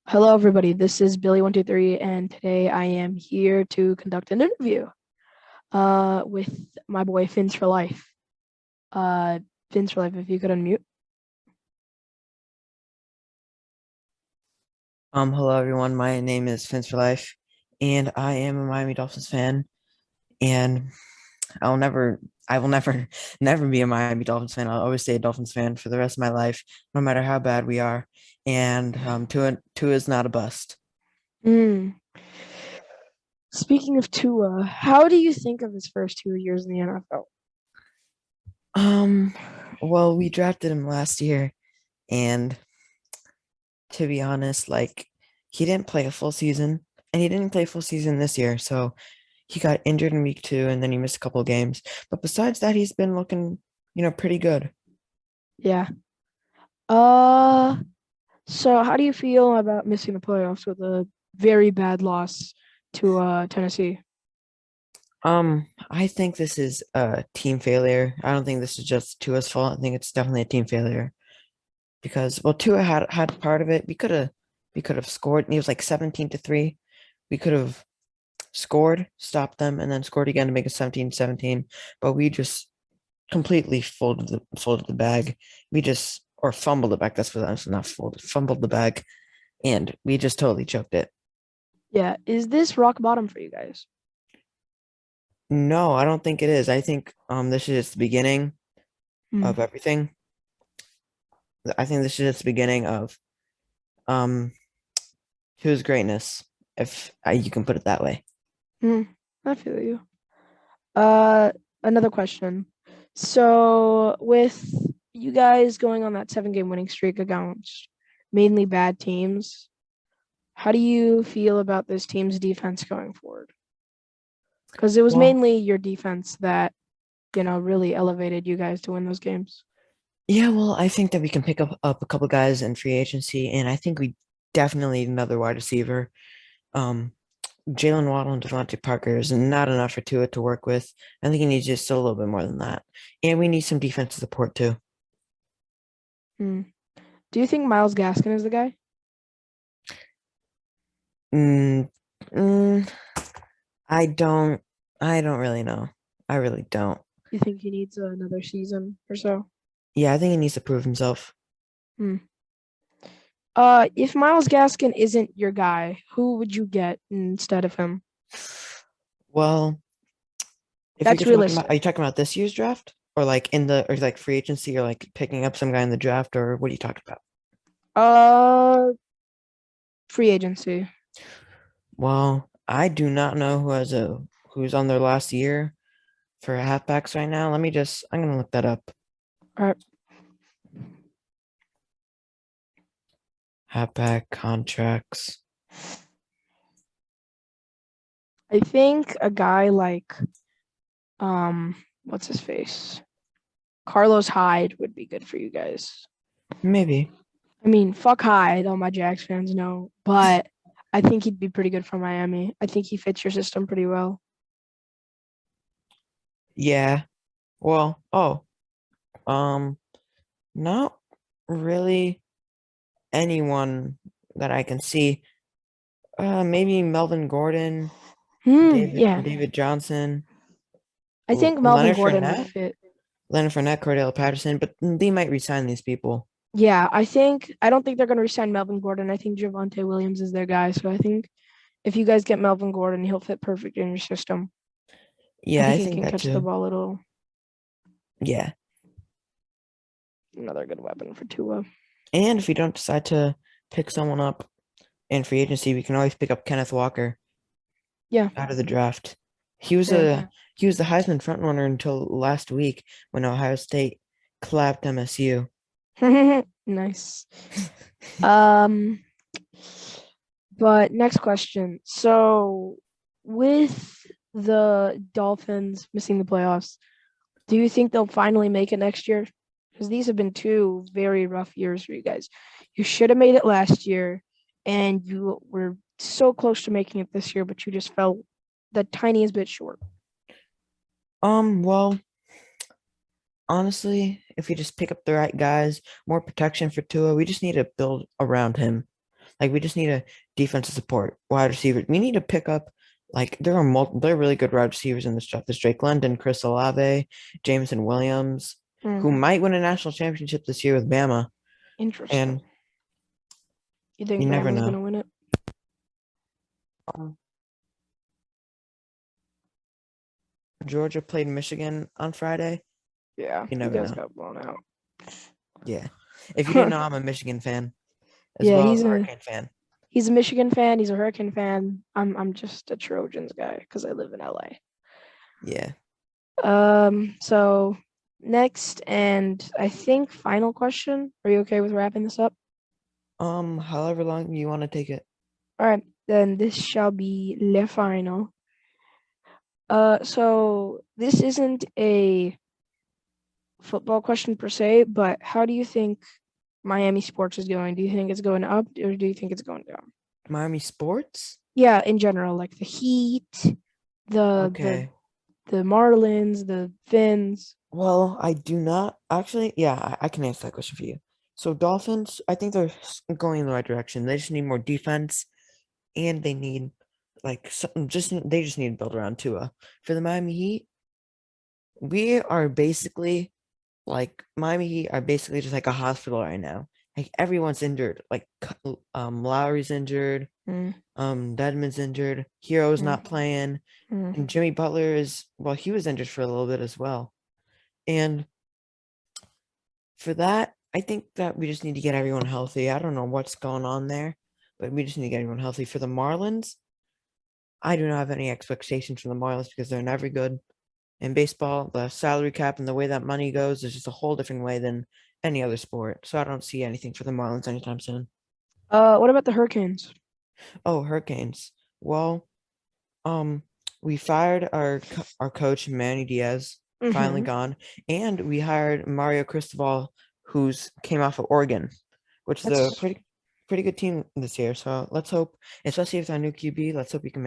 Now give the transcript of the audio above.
Hello, everybody. This is Billy123, and today I am here to conduct an interview with my boy Fins4life. Uh, Fins4life, if you could unmute. Hello everyone. My name is fins4life, and I am a Miami Dolphins fan. And I will never, never be a Miami Dolphins fan. I'll always stay a Dolphins fan for the rest of my life, no matter how bad we are. And Tua is not a bust. Mm. Speaking of Tua, how do you think of his first 2 years in the NFL? Um, well, we drafted him last year, and to be honest, like he didn't play a full season, and he didn't play a full season this year. So he got injured in week 2, and then he missed a couple of games. But besides that, he's been looking, pretty good. Yeah. Uh, so how do you feel about missing the playoffs with a very bad loss to Tennessee? I think this is a team failure. I don't think this is just Tua's fault. I think it's definitely a team failure because Tua had part of it. We could have scored. And he was like 17-3. We could have scored, stopped them, and then scored again to make it 17-17. But we just completely folded the bag. We just or fumbled it back. That's what I was not folded. Fumbled the bag, and we just totally choked it. Yeah. Is this rock bottom for you guys? No, I don't think it is. I think this is just the beginning Hmm. of everything. I think this is just the beginning of um his greatness, if you can put it that way. Hmm. I feel you. Uh, Another question. So, with you guys going on that 7 game winning streak against mainly bad teams, how do you feel about this team's defense going forward? Because it was Well, mainly your defense that, really elevated you guys to win those games. yeah, well, I think that we can pick up a couple guys in free agency, and I think we definitely need another wide receiver. Um, Jalen Waddle and Devontae Parker is not enough for Tua to work with. I think he needs just a little bit more than that, and we need some defensive support too. Hmm. Do you think Miles Gaskin is the guy? Mm, mm, I don't, I don't really know. I really don't. You think he needs another season or so? Yeah, I think he needs to prove himself. Hmm. If Miles Gaskin isn't your guy, who would you get instead of him? Well, if you're That's talking about, are realistic. you talking about this year's draft or like or like free agency or like picking up some guy in the draft or what are you talking about? Uh, Free agency. Well, I do not know who's on their last year for halfbacks right now. I'm gonna look that up. All right. Halfback contracts. I think a guy like what's his face? Carlos Hyde would be good for you guys. Maybe. I mean, fuck Hyde, all my Jags fans know, but I think he'd be pretty good for Miami. I think he fits your system pretty well. Yeah. Well, um, not really anyone that I can see. Maybe Melvin Gordon, Hmm, David yeah. David Johnson, I think Melvin Leonard Gordon would Fournette. fit. Leonard Fournette, Cordell Patterson, but they might resign these people. Yeah, I don't think they're gonna resign Melvin Gordon. I think Javonte Williams is their guy. So I think if you guys get Melvin Gordon, he'll fit perfect in your system. I Yeah, think I he think can that catch the too. ball a little. Yeah. Another good weapon for Tua. And if we don't decide to pick someone up in free agency, we can always pick up Kenneth Walker Yeah, out of the draft. He was fair. a he was the Heisman frontrunner until last week when Ohio State clapped MSU. Nice. Um, but next question. So, with the Dolphins missing the playoffs, do you think they'll finally make it next year? Because these have been 2 very rough years for you guys. You should have made it last year, and you were so close to making it this year, but you just fell the tiniest bit short. Well, honestly, if we just pick up the right guys, more protection for Tua, we just need to build around him. Like we just need a defensive support, wide receiver. We need to pick up like there are really good wide receivers in this draft. There's Drake London, Chris Olave, Jameson Williams, who Hmm. might win a national championship this year with Bama. Interesting. And You you think never Bama's know. gonna win it? Um, Georgia played Michigan on Friday. Yeah, You you never guys know. got blown out. Yeah. If you didn't know, I'm a Michigan fan as Yeah, well as a Hurricane fan. he's a Michigan fan. He's a Hurricane fan. I'm just a Trojans guy because I live in LA. Yeah. So next and I think final question. Are you okay with wrapping this up? However long you want to take it. All right, then this shall be le final. So this isn't a football question per se, but how do you think Miami sports is going? Do you think it's going up or do you think it's going down? Miami sports? Yeah, in general, like the Heat, the the Okay. the Marlins, the Fins. Well, I do not actually. Yeah, I can answer that question for you. So Dolphins, I think they're going in the right direction. They just need more defense, and they need like something. They just need to build around Tua. For the Miami Heat, we are basically like Miami Heat are basically just like a hospital right now. Like everyone's injured. Like Lowry's injured. Mm, Dedmon's injured. Hero's mm, not playing, mm. and Jimmy Butler is well. He was injured for a little bit as well, and for that, I think that we just need to get everyone healthy. I don't know what's going on there, but we just need to get everyone healthy. For the Marlins, I do not have any expectations for the Marlins because they're never good. In baseball, the salary cap and the way that money goes is just a whole different way than any other sport. So I don't see anything for the Marlins anytime soon. What about the Hurricanes? Oh, Hurricanes. Well, um, we fired our coach Manny Diaz, finally Mm-hmm. gone, and we hired Mario Cristobal, who's came off of Oregon, which is a That's pretty good team this year. So let's hope, especially with our new QB, let's hope we can make